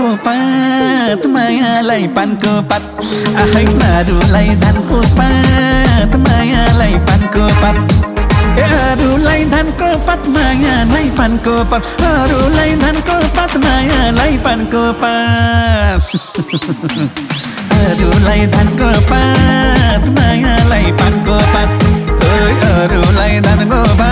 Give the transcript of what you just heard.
धानको पात मायालाई पानको पात आहै अरूलाई धानको पात मायालाई पानको पात अरूलाई धानको पात मायालाई पानको पात अरूलाई धानको पात मायालाई पानको पात अरूलाई धानको पात मायालाई पानको पात अरूलाई धानको पात